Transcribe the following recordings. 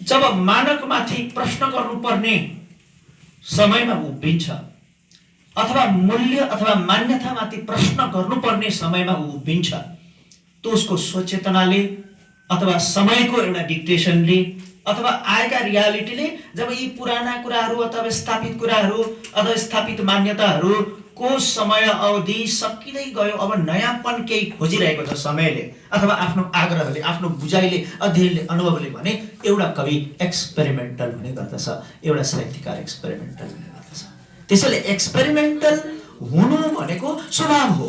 जब मानकमाथि प्रश्न गर्नुपर्ने समयमा उभिन्छ अथवा मूल्य अथवा मान्यतामाथि प्रश्न गर्नुपर्ने समयमा उभिन्छ, तो उसको स्वचेतनाले अथवा समयको एउटा डिक्टेसनले अथवा आएका रियालिटीले जब यी पुराना कुराहरू अथवा स्थापित कुराहरू अथवा स्थापित मान्यताहरूको समय अवधि सकिँदै गयो, अब नयाँपन केही खोजिरहेको छ समयले अथवा आफ्नो आग्रहले, आफ्नो बुझाइले, अध्ययनले, अनुभवले भने एउटा कवि एक्सपेरिमेन्टल हुने गर्दछ, एउटा साहित्यकार एक्सपेरिमेन्टल हुने गर्दछ। त्यसैले एक्सपेरिमेन्टल हुनु भनेको स्वभाव हो,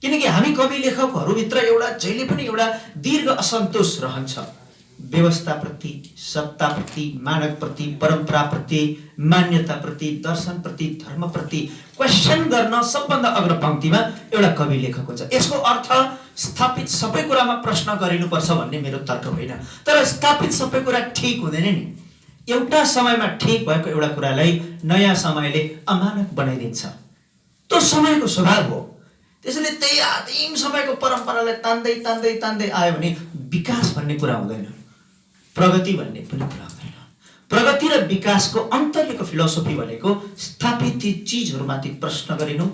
किनकि हामी कवि लेखकहरूभित्र एउटा जहिले पनि एउटा दीर्घ असन्तोष रहन्छ व्यवस्थाप्रति, सत्ताप्रति, मानकप्रति, परम्पराप्रति, मान्यताप्रति, दर्शनप्रति, धर्मप्रति क्वेसन गर्न सबभन्दा अग्रपङ्क्तिमा एउटा कवि लेखक हुन्छ। यसको अर्थ स्थापित सबै कुरामा प्रश्न गरिनुपर्छ भन्ने मेरो तर्क होइन, तर स्थापित सबै कुरा ठिक हुँदैन नि। एउटा समयमा ठिक भएको एउटा कुरालाई नयाँ समयले अमानक बनाइदिन्छ, त्यो समयको स्वभाव हो। त्यसैले त्यही आदिम समयको परम्परालाई तान्दै तान्दै तान्दै आयो भने विकास भन्ने कुरा हुँदैन, प्रगति भन्ने पनि कुरा हुँदैन। प्रगति र विकासको अन्तर्यको फिलोसफी भनेको स्थापित चिजहरूमाथि प्रश्न गरिनु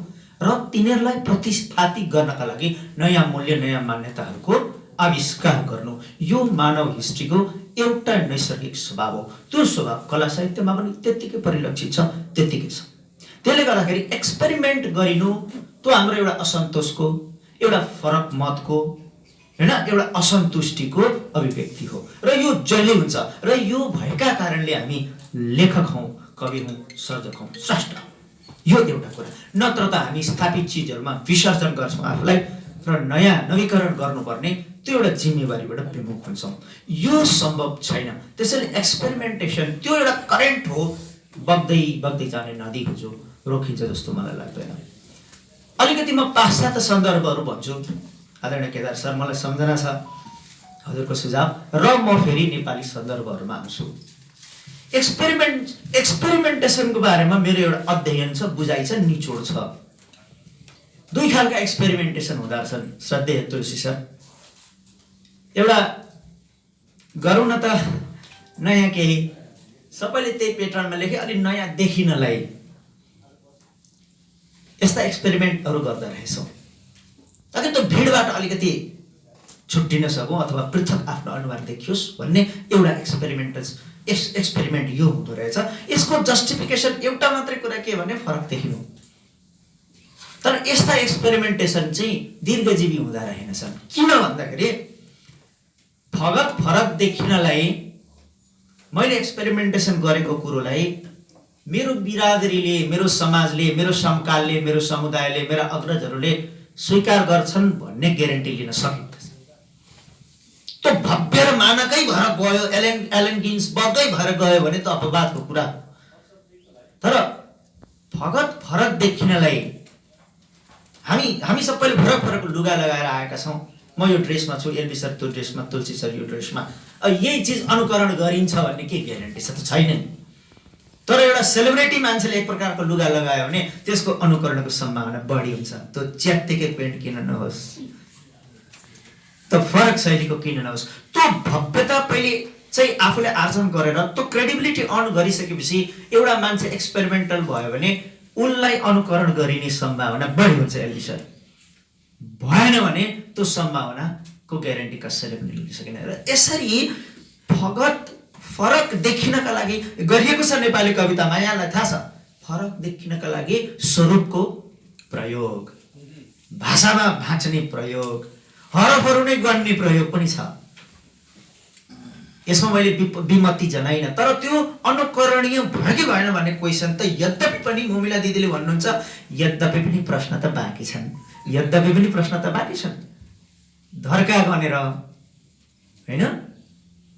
र तिनीहरूलाई प्रतिस्थापित गर्नका लागि नयाँ मूल्य, नयाँ मान्यताहरूको आविष्कार गर्नु, यो मानव हिस्ट्रीको एउटा नैसर्गिक स्वभाव हो। त्यो स्वभाव कला साहित्यमा पनि त्यत्तिकै परिलक्षित छ, त्यत्तिकै छ। त्यसले गर्दाखेरि एक्सपेरिमेन्ट गरिनु त्यो हाम्रो एउटा असन्तोषको, एउटा फरक मतको, हैन, एउटा असन्तुष्टिको अभिव्यक्ति हो र यो जहिले हुन्छ र यो भएका कारणले हामी लेखक हौं, कवि हौं, सर्जक हौं, स्रष्टा हौं। यो एउटा कुरा। नत्र त हामी स्थापित चिजहरूमा विसर्जन गर्छौं आफूलाई र नयाँ नवीकरण गर्नुपर्ने त्यो एउटा जिम्मेवारीबाट विमुख हुन्छौं। यो सम्भव छैन। त्यसैले एक्सपेरिमेन्टेसन त्यो एउटा करेन्ट हो, बग्दै बग्दै जाने नदी हो जो रोकिन्छ जस्तो मलाई लाग्दैन। अलिकति म पाश्चात्य सन्दर्भहरू भन्छु। आदरणीय केदार सर, मलाई सम्झना छ हजुरको सुझाव र म फेरि नेपाली सन्दर्भहरूमा आउँछु। एक्सपेरिमेन्टेसनको बारेमा मेरो एउटा अध्ययन छ, बुझाइ छ, निचोड छ। दुई खालका एक्सपेरिमेन्टेसन हुँदा छन् श्रद्धेय तुलसी सर। एउटा गरौँ न त नयाँ केही, सबैले त्यही पेटर्नमा लेखे, अलि नयाँ देखिनलाई यस्ता एक्सपेरिमेन्टहरू गर्दा रहेछौँ ताकि त्यो भिडबाट अलिकति छुट्टिन सकौँ अथवा पृथक आफ्नो अनुहार देखियोस् भन्ने एउटा एक्सपेरिमेन्ट यो हुँदो रहेछ। यसको जस्टिफिकेसन एउटा मात्रै कुरा के भने फरक देखिनु। तर यस्ता एक्सपेरिमेन्टेसन चाहिँ दीर्घजीवी हुँदा रहेनछन्। किन भन्दाखेरि फरक देखिनलाई मैले एक्सपेरिमेन्टेसन गरेको कुरोलाई मेरो बिरादरीले, मेरो समाजले, मेरो समकालले, मेरो समुदायले, मेरा अग्रजहरूले स्वीकार गर्छन् भन्ने ग्यारेन्टी लिन सकिँदैन। त्यो भव्य र मानकै भएर गयो, एलन गिन्सबर्गै भएर गयो भने त अपवादको कुरा। तर फरक देखिनलाई हामी सबैले फरक लुगा लगाएर आएका छौँ। म यो ड्रेसमा छु, एलबी सर त्यो ड्रेसमा, तुलसी सर यो ड्रेसमा, यही चिज अनुकरण गरिन्छ भन्ने के ग्यारेन्टी छ त? छैन। तर एउटा सेलिब्रिटी मान्छेले एक प्रकारको लुगा लगायो भने त्यसको अनुकरणको सम्भावना बढी हुन्छ। त्यो च्यात्तिकै पेन्ट किन नहोस्, त्यो फरक शैलीको किन नहोस्, त्यो भव्यता पहिले चाहिँ आफूले आर्जन गरेर त्यो क्रेडिबिलिटी अर्न गरिसकेपछि एउटा मान्छे एक्सपेरिमेन्टल भयो भने उनलाई अनुकरण गरिने सम्भावना बढी हुन्छ। एलबी सर भएन भने त्यो सम्भावनाको ग्यारेन्टी कसैले पनि लिन सकेन। र यसरी फरक देखिनका लागि गरिएको छ नेपाली कवितामा। यहाँलाई थाहा छ, फरक देखिनका लागि स्वरूपको प्रयोग, भाषामा भाँच्ने प्रयोग, हरफहरू नै गन्ने प्रयोग पनि छ। यसमा मैले विमति जनाइन, तर त्यो अनुकरणीय भयो कि भएन भन्ने क्वेसन त यद्यपि पनि मुमिला दिदीले भन्नुहुन्छ, यद्यपि पनि प्रश्न त बाँकी छन्, यद्यपि पनि प्रश्न त बाँकी छन्। धर्का गनेर हैन,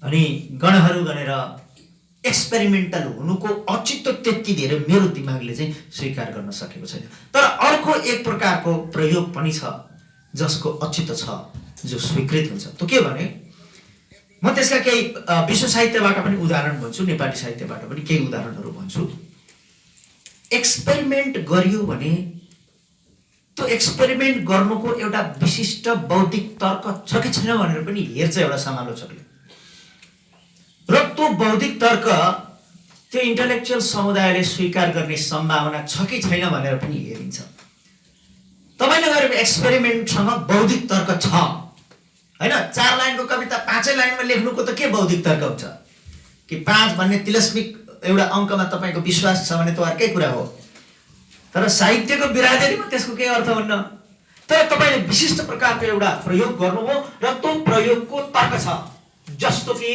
अनि गणहरू गनेर एक्सपेरिमेन्टल हुनुको औचित्य त्यति धेरै मेरो दिमागले चाहिँ स्वीकार गर्न सकेको छैन। तर अर्को एक प्रकारको प्रयोग पनि छ जसको औचित्य छ, जो स्वीकृत हुन्छ। त्यो के भने, म त्यसका केही विश्व साहित्यबाट पनि उदाहरण भन्छु, नेपाली साहित्यबाट पनि केही उदाहरणहरू भन्छु। एक्सपेरिमेन्ट गरियो भने त्यो एक्सपेरिमेन्ट गर्नुको एउटा विशिष्ट बौद्धिक तर्क छ कि छैन भनेर पनि हेर्छ एउटा समालोचकले। र त्यो त्यो बौद्धिक तर्क त्यो इन्टेलेक्चुअल समुदायले स्वीकार गर्ने सम्भावना छ कि छैन भनेर पनि हेरिन्छ। तपाईले गरेको एक्सपेरिमेन्टसँग बौद्धिक तर्क छ हैन। 4 लाइनको कविता 5 लाइनमा लेख्नुको त के बौद्धिक तर्क हुन्छ कि 5 भन्ने तिलस्मिक एउटा अङ्कमा तपाईको विश्वास छ भने त अर्कै कुरा हो। तर साहित्यको बिरादरीमा त्यसको के अर्थ हुन्न। तर तपाईले विशिष्ट प्रकारको एउटा प्रयोग गर्नुभयो र त्यो प्रयोगको तर्क छ। जस्तो कि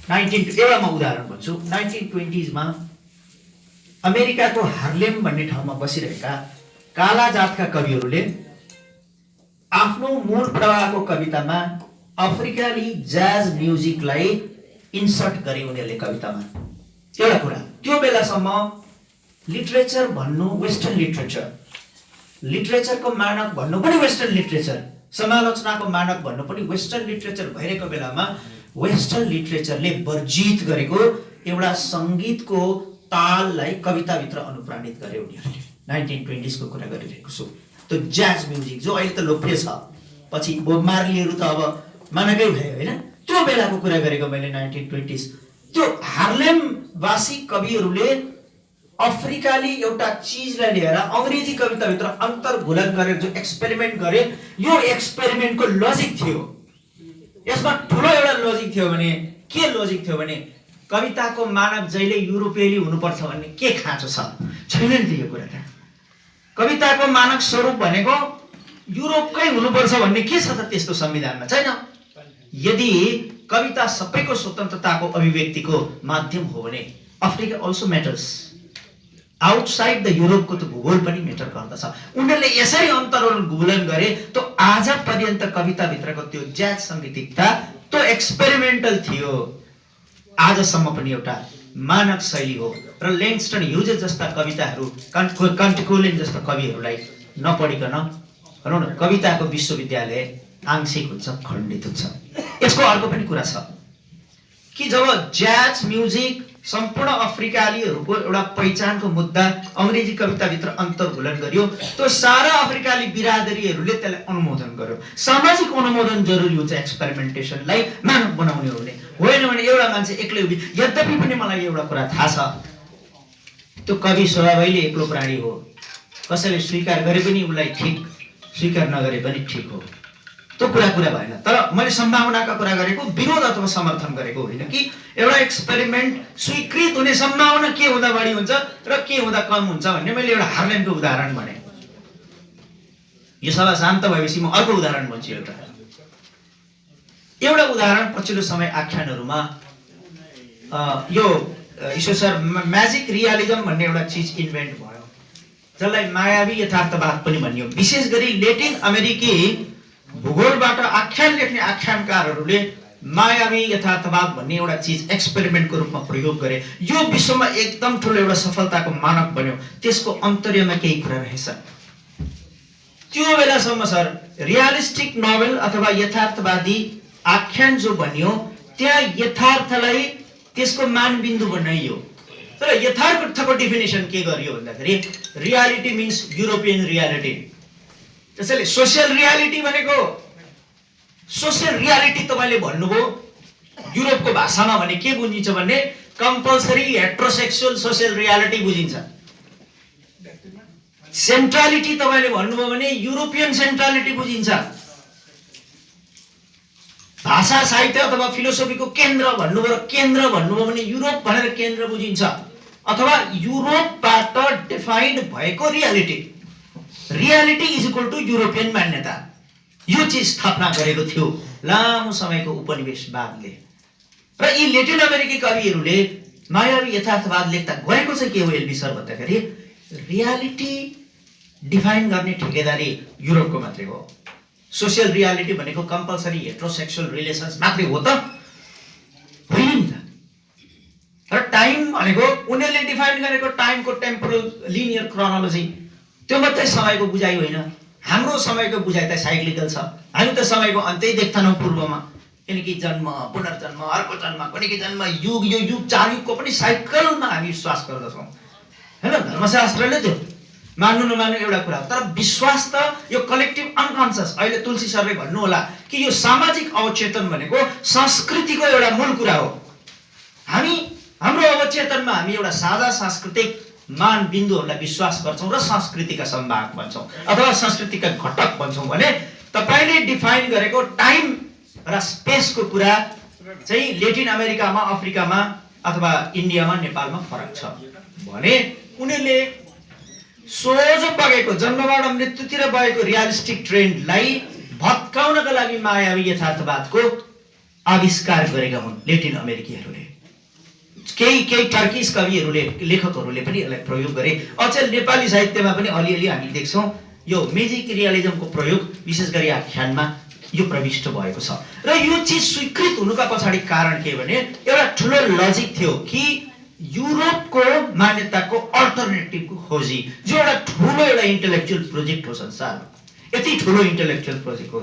एउटा म उदाहरण भन्छु। 1920s मा अमेरिकाको हार्लेम भन्ने ठाउँमा बसिरहेका काला जातका कविहरूले आफ्नो मूल प्रवाहको कवितामा अफ्रिकाली ज्याज म्युजिकलाई इन्सर्ट गरे उनीहरूले कवितामा। एउटा कुरा, त्यो बेलासम्म लिटरेचर भन्नु वेस्टर्न लिटरेचर, लिटरेचरको मानक भन्नु पनि वेस्टर्न लिटरेचर, समालोचनाको मानक भन्नु पनि वेस्टर्न लिटरेचर भइरहेको बेलामा वेस्टर्न लिटरेचरले वर्जित गरेको एउटा सङ्गीतको ताललाई कविताभित्र अनुप्राणित गरे उनीहरूले। 1920s को कुरा गरिरहेको छु। त्यो ज्याज म्युजिक जो अहिले त लोकप्रिय छ, पछि बोब मार्लीहरू त अब मानकै भयो हैन। त्यो बेलाको कुरा गरेको मैले 1920s। त्यो हार्लेम वासी कविहरूले अफ्रिकाली एउटा चीजलाई लिएर अंग्रेजी कविताभित्र अन्तर्घुलन गरेर जो एक्सपेरिमेन्ट गरे, यो एक्सपेरिमेन्टको लजिक थियो। यसमा ठुलो एउटा लजिक थियो भने के लजिक थियो भने कविताको मानक जहिले युरोपेली हुनुपर्छ भन्ने के खाँचो छ छैन नि यो कुरा त। कविताको मानक स्वरूप भनेको युरोपकै हुनुपर्छ भन्ने के छ त त्यस्तो संविधानमा छैन। यदि कविता सबैको स्वतन्त्रताको अभिव्यक्तिको माध्यम हो भने Africa also matters. Outside the युरोपको त भूगोल पनि म्याटर गर्दछ। उनीहरूले यसरी अन्तर्घुलन गरे। त्यो आज पर्यन्त कविताभित्रको त्यो ज्याज सङ्गीतिकता त्यो एक्सपेरिमेन्टल थियो, आजसम्म पनि एउटा मानक शैली हो। र लेङ्स्टन ह्युजेस जस्ता कविताहरू, कन्टिकोलिन जस्ता कविहरूलाई नपढिकन भनौँ न कविताको विश्वविद्यालय आंशिक हुन्छ, खण्डित हुन्छ। यसको अर्को पनि कुरा छ कि जब ज्याज म्युजिक सम्पूर्ण अफ्रिकालीहरूको एउटा पहिचानको मुद्दा अंग्रेजी कविताभित्र अन्तर्घुलन गरियो, त्यो सारा अफ्रिकाली बिरादरीहरूले त्यसलाई अनुमोदन गर्यो। सामाजिक अनुमोदन जरुरी हुन्छ एक्सपेरिमेन्टेसनलाई मानक बनाउने हो भने, होइन भने एउटा मान्छे एक्लै उभि। यद्यपि पनि मलाई एउटा कुरा थाहा छ, त्यो कवि स्वभावैले एक्लो प्राणी हो। कसैले स्वीकार गरे पनि उसलाई ठिक, स्वीकार नगरे पनि ठिक हो। त्यो कुरा भएन। तर मैले सम्भावनाका कुरा गरेको, विरोध अथवा समर्थन गरेको होइन कि एउटा एक्सपेरिमेन्ट स्वीकृत हुने सम्भावना के हुँदा बढी हुन्छ र के हुँदा कम हुन्छ भन्ने मैले एउटा हार्लेमको उदाहरण भने। यो सभा शान्त भएपछि म अर्को उदाहरण भन्छु। एउटा उदाहरण पछिल्लो समय आख्यानहरूमा यो ईश्वर सर म्याजिक रियलिजम भन्ने एउटा चीज इन्भेन्ट भयो, जसलाई मायावी यथार्थवाद पनि भनियो। विशेष गरी लेटिन अमेरिकी भूगोलबाट आख्यान लेख्ने आख्यानकारहरूले मायावी यथार्थवाद भन्ने एउटा चीज एक्सपेरिमेन्टको रूपमा प्रयोग गरे। यो विश्वमा एकदम ठुलो एउटा सफलताको मानक बन्यो। त्यसको अन्तर्यमा केही कुरा रहेछ। त्यो बेलासम्म सर रियलिस्टिक नोभेल अथवा यथार्थवादी आख्यान जो बन्यो, त्यहाँ यथार्थलाई त्यसको मानबिन्दु बनाइयो। तर यथार्थको डेफिनेसन के गरियो भन्दाखेरि रियालिटी मिन्स युरोपियन रियालिटी। त्यसैले सोशल रियालिटी भनेको, सोशल रियालिटी तपाईले भन्नुभयो युरोपको भाषामा भने के बुझिन्छ भने कम्पल्सरी हेट्रोसेक्सुअल सोशल रियालिटी बुझिन्छ। सेन्ट्रालिटी तपाईले भन्नुभयो भने युरोपियन सेन्ट्रालिटी बुझिन्छ। भाषा साहित्य अथवा फिलोसफीको केन्द्र भन्नुभयो र केन्द्र भन्नुभयो भने युरोप भनेर केन्द्र बुझिन्छ, अथवा युरोपबाट डिफाइन्ड भएको reality. Reality is equal to European मान्यता। यो चीज स्थापना गरेको थियो लामो समयको उपनिवेशवादले। र यी लेटिन अमेरिकी कविहरूले मायावी यथार्थवाद लेख्दा गएको चाहिँ के हो एलबी सर भन्दाखेरि रियालिटी डिफाइन गर्ने ठेकेदारी युरोपको मात्रै हो। सोशल रियालिटी भनेको कम्पल्सरी हेट्रोसेक्सुअल रिलेसन्स मात्रै हो त होइन नि त। र टाइम भनेको उनीहरूले डिफाइन गरेको टाइमको टेम्पोरल लिनियर क्रोनोलोजी, त्यो मात्रै समयको बुझाइ होइन। हाम्रो समयको बुझाइ त साइक्लिकल छ। हामी त समयको अन्त्य देख्दैनौँ पूर्वमा, किनकि जन्म, पुनर्जन्म, अर्को जन्म, कुनै जन्म, युग, यो युग 4 युगको पनि साइकलमा हामी विश्वास गर्दछौँ हैन। धर्मशास्त्रले त्यो मान्नु नमान्नु एउटा कुरा हो, तर विश्वास त यो कलेक्टिभ अनकन्सियस। अहिले तुलसी सरले भन्नु होला कि यो सामाजिक अवचेतन भनेको संस्कृतिको एउटा मूल कुरा हो। हामी हाम्रो अवचेतनमा हामी एउटा साझा सांस्कृतिक मानबिन्दुहरूलाई विश्वास गर्छौँ र संस्कृतिका सम्भाग भन्छौँ अथवा संस्कृतिका घटक भन्छौँ भने तपाईले डिफाइन गरेको टाइम र स्पेसको कुरा चाहिँ लेटिन अमेरिकामा, अफ्रिकामा अथवा इन्डियामा, नेपालमा फरक छ भने उनीहरूले सोझो बगेको जन्मबाट मृत्युतिर बगेको रियलिस्टिक ट्रेन्डलाई भत्काउनका लागि मायावी यथार्थवादको आविष्कार गरेका हुन् लेटिन अमेरिकीहरूले। केही टर्किस कविहरूले, लेखकहरूले पनि यसलाई प्रयोग गरे। अचेल नेपाली साहित्यमा पनि अलिअलि हामी देख्छौँ यो मेजिक रियलिजमको प्रयोग विशेष गरी आख्यानमा यो प्रविष्ट भएको छ। र यो चिज स्वीकृत हुनुका पछाडि कारण के भने एउटा ठुलो लजिक थियो कि युरोपको मान्यताको अल्टरनेटिभको खोजी, जो एउटा ठुलो एउटा इन्टेलेक्चुअल प्रोजेक्ट हो संसारमा, यति ठुलो इन्टेलेक्चुअल प्रोजेक्ट हो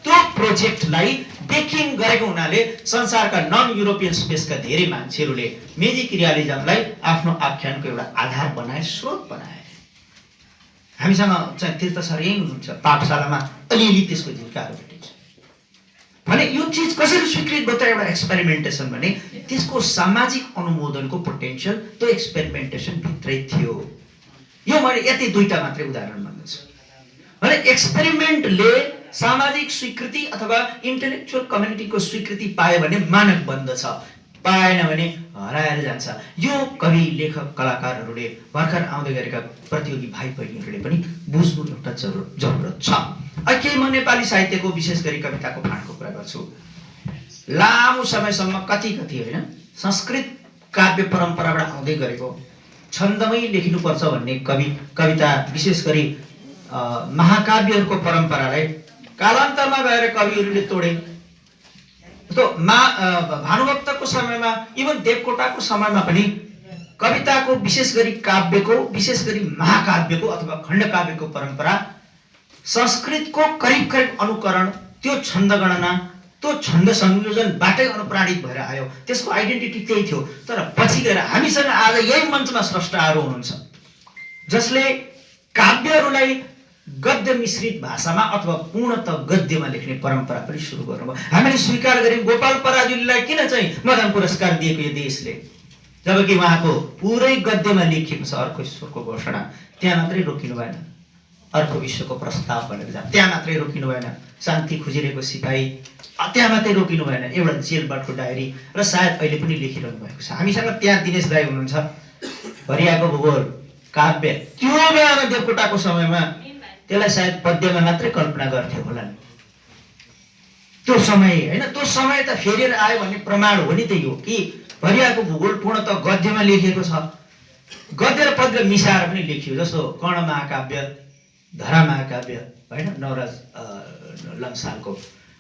त्यो प्रोजेक्टलाई बेकिङ गरेको हुनाले संसारका नन युरोपियन स्पेसका धेरै मान्छेहरूले मेजिक रियलिजमलाई आफ्नो आख्यानको एउटा आधार बनाए, स्रोत बनाए। हामीसँग चाहिँ तीर्थ सर यही हुनुहुन्छ, पाठशालामा अलिअलि त्यसको झिल्काहरू भेटिन्छ भने यो चिज कसरी स्वीकृत भयो त? एउटा एक्सपेरिमेन्टेसन भने त्यसको सामाजिक अनुमोदनको पोटेन्सियल त्यो एक्सपेरिमेन्टेसन भित्रै थियो। यो मैले यति दुईटा मात्रै उदाहरण भन्दैछु भने एक्सपेरिमेन्टले सामाजिक स्वीकृति अथवा इन्टेलेक्चुअल कम्युनिटीको स्वीकृति पायो भने मानक बन्दछ, पाएन भने हराएर जान्छ। यो कवि, लेखक, कलाकारहरूले भर्खर आउँदै गरेका प्रतियोगी भाइ बहिनीहरूले पनि बुझ्नु एउटा जरुरत छ। अहिले म नेपाली साहित्यको विशेष गरी कविताको फाँडको कुरा गर्छु। लामो समयसम्म कति होइन संस्कृत काव्य परम्पराबाट आउँदै गरेको छन्दमै लेखिनुपर्छ भन्ने कविता विशेष गरी महाकाव्यहरूको परम्परालाई कालान्तरमा गएर कविहरूले तोडे। तो भानुभक्तको समयमा, इभन देवकोटाको समयमा पनि कविताको विशेष गरी काव्यको, विशेष गरी महाकाव्यको अथवा खण्डकाव्यको परम्परा संस्कृतको करिब अनुकरण, त्यो छन्द गणना, त्यो छन्द संयोजनबाटै अनुप्राणित भएर आयो। त्यसको आइडेन्टिटी त्यही थियो। तर पछि गएर हामीसँग आज यही मञ्चमा स्रष्टाहरू हुनुहुन्छ जसले काव्यहरूलाई गद्य मिश्रित भाषामा अथवा पूर्णतः गद्यमा लेख्ने परम्परा पनि सुरु गर्नुभयो। हामीले स्वीकार गर्यौं गोपाल पराजुलीलाई किन चाहिँ मदन पुरस्कार दिएको यो देशले, जबकि उहाँको पुरै गद्यमा लेखिएको छ अर्को ईश्वरको घोषणा। त्यहाँ मात्रै रोकिनु भएन, अर्को विश्वको प्रस्ताव भनेर त्यहाँ मात्रै रोकिनु भएन, शान्ति खोजिरहेको सिपाही त्यहाँ मात्रै रोकिनु भएन, एउटा जेलबाटको डायरी र सायद अहिले पनि लेखिरहनु भएको छ। हामीसँग त्यहाँ दिनेश दाइ हुनुहुन्छ, भरियाको भूगोल काव्य, त्यो बेलामा देवकोटाको समयमा त्यसलाई सायद पद्यमा मात्रै कल्पना गर्थ्यो होला नि। त्यो समय होइन, त्यो समय त फेरेर आयो भन्ने प्रमाण हो नि त यो कि भरियाको भूगोल पूर्णतः गद्यमा लेखिएको छ। गद्य र पद्य मिसाएर पनि लेखियो, जस्तो कर्ण महाकाव्य, धरा महाकाव्य होइन, नवराज लम्सालको।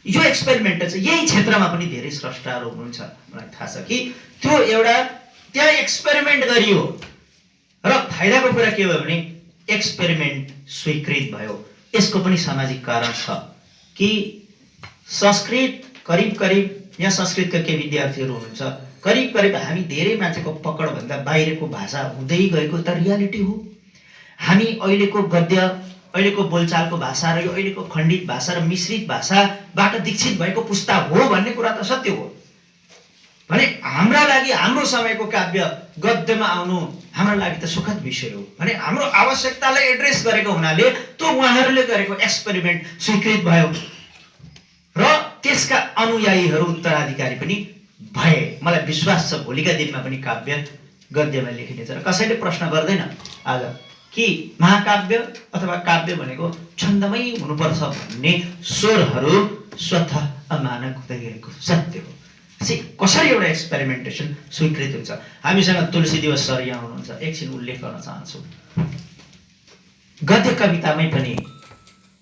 यो एक्सपेरिमेन्ट चाहिँ यही क्षेत्रमा पनि धेरै स्रष्टाहरू हुनुहुन्छ, मलाई थाहा छ कि त्यो एउटा त्यहाँ एक्सपेरिमेन्ट गरियो र फाइदाको कुरा के भयो भने एक्सपेरिमेन्ट स्वीकृत भयो। यसको पनि सामाजिक कारण छ कि संस्कृत करिब यहाँ संस्कृतका के विद्यार्थीहरू हुनुहुन्छ, करिब हामी धेरै मान्छेको पकडभन्दा बाहिरको भाषा हुँदै गएको त रियालिटी हो। हामी अहिलेको गद्य, अहिलेको बोलचालको भाषा र यो अहिलेको खण्डित भाषा र मिश्रित भाषाबाट दीक्षित भएको पुस्ता हो भन्ने कुरा त सत्य हो भने हाम्रा लागि हाम्रो समयको काव्य गद्यमा आउनु हाम्रो लागि त सुखद विषय हो भने हाम्रो आवश्यकतालाई एड्रेस गरेको हुनाले त्यो उहाँहरूले गरेको एक्सपेरिमेन्ट स्वीकृत भयो र त्यसका अनुयायीहरू, उत्तराधिकारी पनि भए। मलाई विश्वास छ भोलिका दिनमा पनि काव्य गद्यमा लेखिनेछ र कसैले प्रश्न गर्दैन आज कि महाकाव्य अथवा काव्य भनेको छन्दमै हुनुपर्छ भन्ने स्वरहरू स्वतः अमानक हुँदै गएको सत्य हो। कसरी एउटा एक्सपेरिमेन्टेसन स्वीकृत हुन्छ। हामीसँग तुलसी दिवस सर यहाँ हुनुहुन्छ, एकछिन उल्लेख गर्न चाहन्छु। गद्य कवितामै पनि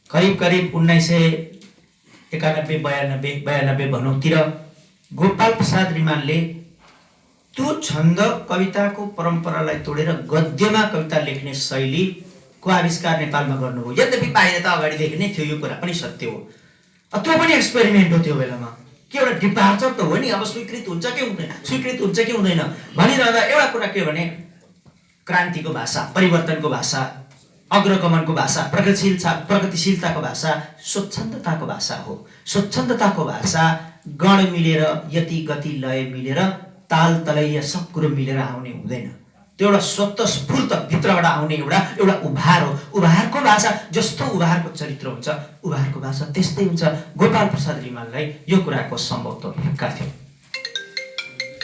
करिब 1991-92 भनौँतिर गोपाल प्रसाद रिमालले त्यो छन्द कविताको परम्परालाई तोडेर गद्यमा कविता लेख्ने शैलीको आविष्कार नेपालमा गर्नुभयो। यद्यपि बाहिर त अगाडिदेखि नै थियो, यो कुरा पनि सत्य हो। त्यो पनि एक्सपेरिमेन्ट हो त्यो बेलामा, के एउटा डिपार्चर त हो नि। अब स्वीकृत हुन्छ कि हुँदैन भनिरहँदा एउटा कुरा के भने क्रान्तिको भाषा, परिवर्तनको भाषा, अग्रगमनको भाषा, प्रगतिशीलताको भाषा स्वच्छन्दताको भाषा हो। स्वच्छन्दताको भाषा गण मिलेर, यति गति लय मिलेर ताल तलैया सब कुरो मिलेर आउने हुँदैन। त्यो एउटा स्वतस्फूर्त भित्रबाट आउने एउटा उभार हो। उभारको भाषा जस्तो उभारको चरित्र हुन्छ, उभारको भाषा त्यस्तै हुन्छ। गोपाल प्रसाद रिमाललाई यो कुराको सम्भवतः हिक्का थियो।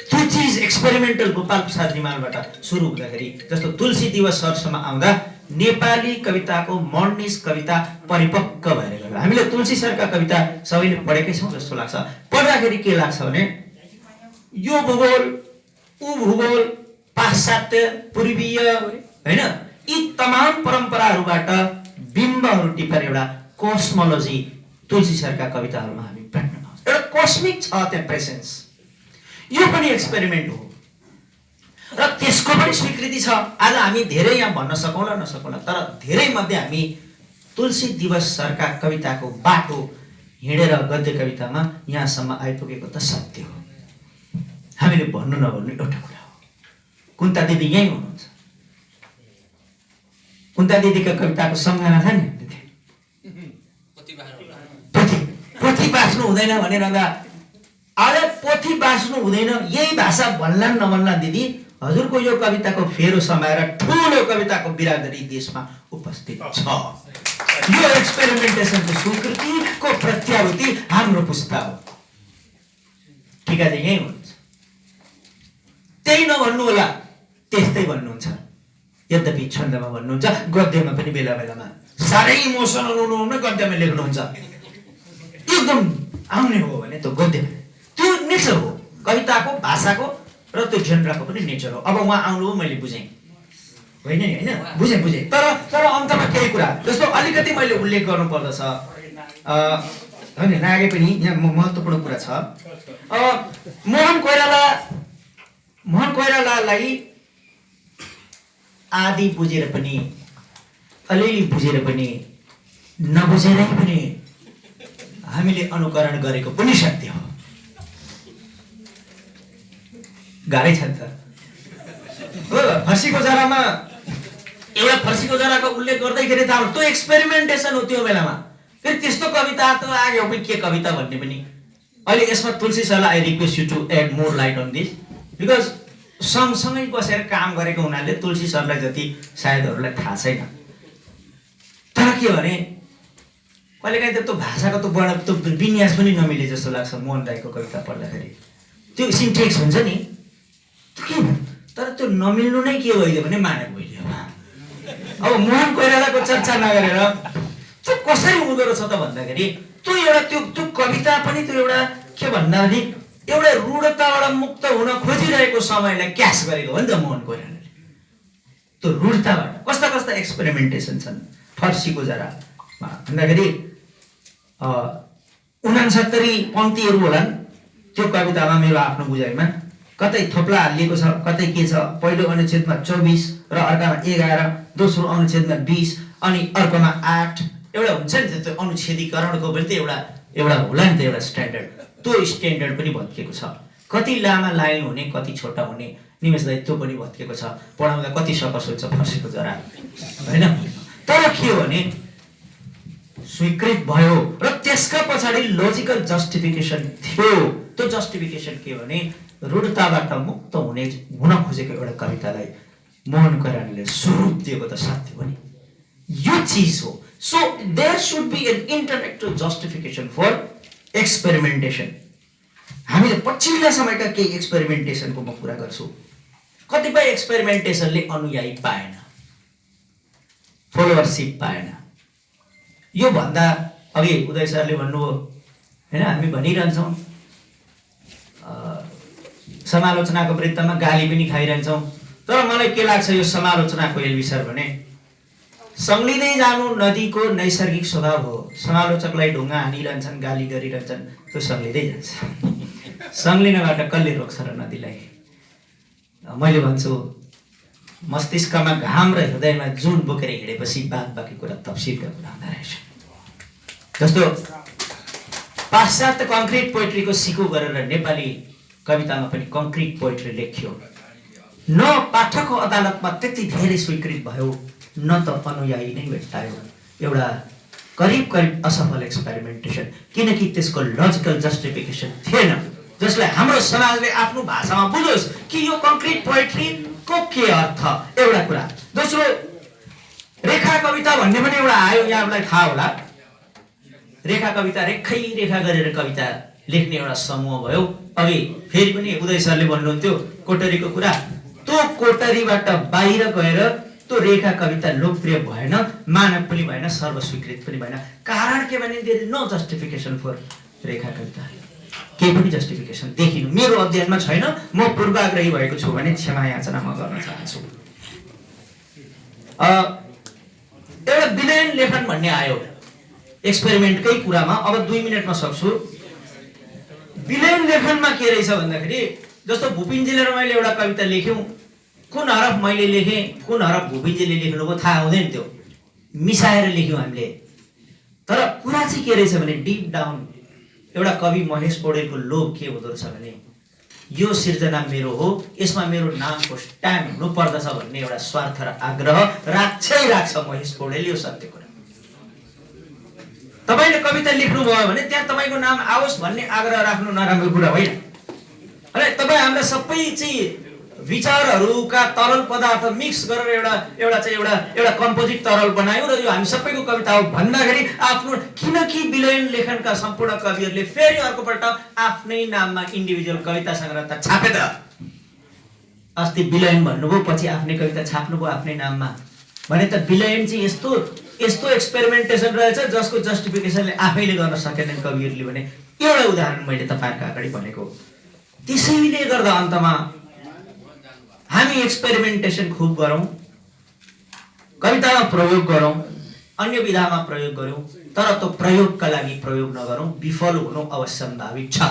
त्यो चिज एक्सपेरिमेन्टल गोपाल प्रसाद रिमालबाट सुरु हुँदाखेरि, जस्तो तुलसी दिवस सरसम्म आउँदा नेपाली कविताको मर्निस कविता परिपक्व भएर गयो। हामीले तुलसी सरका कविता सबैले पढेकै छौँ जस्तो लाग्छ। पढ्दाखेरि के लाग्छ भने यो भूगोल, ऊ भूगोल, पाश्चात्य, पूर्वीय, हैन, यी तमाम परम्पराहरूबाट बिम्बहरू टिपेर एउटा कोस्मोलोजी तुलसी सरका कविताहरूमा हामी भेट्न पाउँछौँ। एउटा कस्मिक छ त्यहाँ प्रेसेन्स। यो पनि एक्सपेरिमेन्ट हो र त्यसको पनि स्वीकृति छ। आज हामी धेरै यहाँ भन्न सकौँला नसकौँला, तर धेरै मध्ये हामी तुलसी दिवस सरका कविताको बाटो हिँडेर गद्य कवितामा यहाँसम्म आइपुगेको त सत्य हो। हामीले भन्नु नभन्नु एउटा कुरा हो। कुन्ता दिदी यहीँ हुनुहुन्छ। कुन्ता दिदीको कविताको सम्झना छ नि, पोथी बाँच्नु हुँदैन भनेर आज पोथी बाँच्नु हुँदैन, यही भाषा भन्ला नभन्ला दिदी, हजुरको यो कविताको फेरो समाएर ठुलो कविताको बिरादरी देशमा उपस्थित छ। यो एक्सपेरिमेन्टेसनको स्वीकृतिको प्रत्याभूति हाम्रो पुस्ता हो। ठिका चाहिँ यही हुन्छ। त्यही नभन्नु होला, त्यस्तै भन्नुहुन्छ। यद्यपि छन्दमा भन्नुहुन्छ, गद्यमा पनि बेला बेलामा साह्रै इमोसनल हुनुहुन्न, गद्यमा लेख्नुहुन्छ। एकदम आउने हो भने त गद्यमा त्यो नेचर हो कविताको, भाषाको र त्यो जेनराको पनि नेचर हो। अब उहाँ आउनु हो, मैले बुझेँ होइन नि, होइन बुझेँ। तर अन्तमा केही कुरा जस्तो अलिकति मैले उल्लेख गर्नु पर्दछ होइन, लागे पनि यहाँ महत्त्वपूर्ण कुरा छ। मोहन कोइरालालाई आदि बुझेर पनि, अलिअलि बुझेर पनि, नबुझेरै पनि हामीले अनुकरण गरेको पनि सत्य हो। गाह्रै छ नि त। फर्सीको जरामा एउटा फर्सीको जराको उल्लेख गर्दैखेरि त अब त्यो एक्सपेरिमेन्टेसन हो त्यो बेलामा। फेरि त्यस्तो कविता त आयो पनि के कविता भन्ने पनि। अहिले यसमा तुलसी सरलाई I request you to add more light on this, because सँगसँगै बसेर काम गरेको हुनाले तुलसी सरलाई जति सायदहरूलाई थाहा छैन। तर के भने कहिलेकाहीँ त त्यो भाषाको त्यो विन्यास पनि नमिले जस्तो लाग्छ। मोहन राईको कविता पढ्दाखेरि त्यो सिन्टेक्स हुन्छ नि, के तर त्यो नमिल्नु नै के भइदियो भने मानेको भइदियो। अब मोहन कोइरालाको चर्चा नगरेर त्यो कसरी हुँदो रहेछ त भन्दाखेरि त्यो एउटा त्यो कविता पनि त्यो एउटा के भन्दा भने एउटा रूढताबाट मुक्त हुन खोजिरहेको समयलाई क्यास गरेको हो नि त मोहन कोइरालाले। त्यो रूढताबाट कस्ता कस्ता एक्सपेरिमेन्टेसन छन् फर्सीको जरामा भन्दाखेरि 69 पङ्क्तिहरू होलान् त्यो कवितामा मेरो आफ्नो बुझाइमा। कतै थोप्ला हालिएको छ, कतै के छ। पहिलो अनुच्छेदमा 24 र अर्कामा 11, दोस्रो अनुच्छेदमा 20 अनि अर्कोमा 8। एउटा हुन्छ नि त्यो अनुच्छेदीकरणको पनि त एउटा होला नि त एउटा स्ट्यान्डर्ड। त्यो स्ट्यान्डर्ड पनि भत्किएको छ। कति लामा लाइन हुने, कति छोटा हुने, निमेश दाइ त्यो पनि भत्किएको छ। पढाउँदा कति सकस हुन्छ फर्सीको जरा होइन। तर के हो भने स्वीकृत भयो र त्यसका पछाडि लोजिकल जस्टिफिकेसन थियो। त्यो जस्टिफिकेसन के भने रूढताबाट मुक्त हुन खोजेको एउटा कवितालाई मोहन कोइरालाले स्वरूप दिएको त सत्य हो नि। यो चिज हो। So there should be an intellectual justification for experimentation. हामीले पछिल्ला समयका केही एक्सपेरिमेन्टेसनको म कुरा गर्छु। कतिपय एक्सपेरिमेन्टेसनले अनुयायी पाएन, फलोवरसिप पाएन। यो भन्दा अघि उदय सरले भन्नुभयो होइन, हामी भनिरहन्छौँ समालोचनाको वृत्तमा गाली पनि खाइरहन्छौँ। तर मलाई के लाग्छ यो समालोचनाको एल्बी सर भने सङ्लिँदै जानु नदीको नैसर्गिक स्वभाव हो। समालोचकलाई ढुङ्गा हानिरहन्छन्, गाली गरिरहन्छन्, त्यो सङ्लिँदै जान्छ। सङ्लिनबाट कसले रोक्छ र नदीलाई? मैले भन्छु मस्तिष्कमा घाम र हृदयमा जुन बोकेर हिँडेपछि बाँकी कुरा तफसिलका कुरा हुँदो रहेछ। जस्तो पाश्चात्य कङ्क्रिट पोइट्रीको सिको गरेर नेपाली कवितामा पनि कङ्क्रिट पोइट्री लेखियो। न पाठकको अदालतमा त्यति धेरै स्वीकृत भयो, न त अनुयायी नै भेट्टायो। एउटा करिब असफल एक्सपेरिमेन्टेसन, किनकि त्यसको लजिकल जस्टिफिकेसन थिएन। जसलाई हाम्रो समाजले आफ्नो भाषामा बुझोस् कि यो कङ्क्रिट पोएट्रीको के अर्थ, एउटा कुरा। दोस्रो, रेखा कविता भन्ने पनि एउटा आयो, यहाँलाई थाहा होला। रेखा कविता, रेखै रेखा गरेर कविता लेख्ने एउटा समूह भयो। अघि फेरि पनि उदय सरले भन्नुहुन्थ्यो कोटरीको कुरा, त्यो कोटरीबाट बाहिर गएर त्यो रेखा कविता लोकप्रिय भएन, मानक पनि भएन, सर्वस्वीकृत पनि भएन। कारण के भने there is no justification for Rekha Kavita, केही पनि जस्टिफिकेसन देखिनु मेरो अध्ययनमा छैन। म पूर्वाग्रही भएको छु भने क्षमा याचना म गर्न चाहन्छु। एउटा विलयन लेखन भन्ने आयो एक्सपेरिमेन्टकै कुरामा। अब 2 मिनेटमा सक्छु। विलयन लेखनमा के रहेछ भन्दाखेरि, जस्तो भुपिनजीले र मैले एउटा कविता लेख्यौँ, कुन हरफ मैले लेखेँ, कुन हरफ भुपिनजीले लेख्नुभयो थाहा हुँदैन, त्यो मिसाएर लेख्यौँ हामीले। तर कुरा चाहिँ के रहेछ भने, डिप डाउन एउटा कवि महेश पौडेलको लोभ के हुँदो रहेछ भने, यो सिर्जना मेरो हो, यसमा मेरो नामको स्ट्याम्प हुनु पर्दछ भन्ने एउटा स्वार्थ र आग्रह राख्छै राख्छ महेश पौडेल। यो सत्य कुरा। तपाईले कविता लेख्नुभयो भने त्यहाँ तपाईको नाम आओस् भन्ने आग्रह राख्नु नराम्रो कुरा होइन। अनि तपाई हाम्रा सबै चाहिँ विचारहरूका तरल पदार्थ मिक्स गरेर एउटा कम्पोजिट तरल बनायौ र यो हामी सबैको कविता हो भन्दाखेरि आफ्नो, किनकि विलयन लेखनका सम्पूर्ण कविहरूले फेरि अर्कोपल्ट आफ्नै नाममा इन्डिभिजुअल कविता संग्रह त छापे त। अस्ति विलयन भन्नुभयो, पछि आफ्नै कविता छाप्नुभयो आफ्नै नाममा भने त विलयन चाहिँ यस्तो एक्सपेरिमेन्टेसन रहेछ जसको जस्टिफिकेसनले आफैले गर्न सकेनन् कविहरूले भने एउटा उदाहरण मैले तपाईहरुको अगाडि भनेको। त्यसैले गर्दा अन्तमा हामी एक्सपेरिमेन्टेसन खूब गरौँ, कवितामा प्रयोग गरौँ, अन्य विधामा प्रयोग गरौँ, तर त्यो प्रयोगका लागि प्रयोग नगरौँ। विफल हुनु अवश्यम्भाविक छ,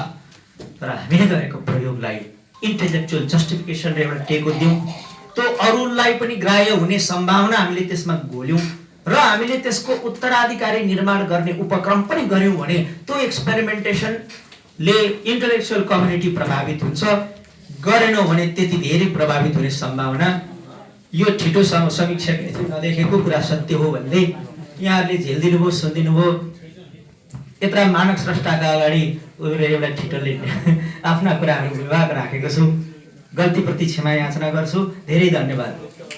तर हामीले गरेको प्रयोगलाई इन्टेलेक्चुअल जस्टिफिकेसन र एउटा टेको दिउँ। त्यो अरूलाई पनि ग्राह्य हुने सम्भावना हामीले त्यसमा घोल्यौँ र हामीले त्यसको उत्तराधिकारी निर्माण गर्ने उपक्रम पनि गर्यौँ भने त्यो एक्सपेरिमेन्टेसनले इन्टेलेक्चुअल कम्युनिटी प्रभावित हुन्छ। गरेनौँ भने त्यति धेरै प्रभावित हुने सम्भावना। यो छिटो समीक्षाले नदेखेको कुरा सत्य हो भन्दै यहाँहरूले झेल्दिनु भयो, सुनिदिनु भयो। यत्र मानक स्रष्टाका अगाडि एउटा छिटोले आफ्ना कुराहरू विभाग राखेको छु। गल्तीप्रति क्षमा याचना गर्छु। धेरै धन्यवाद।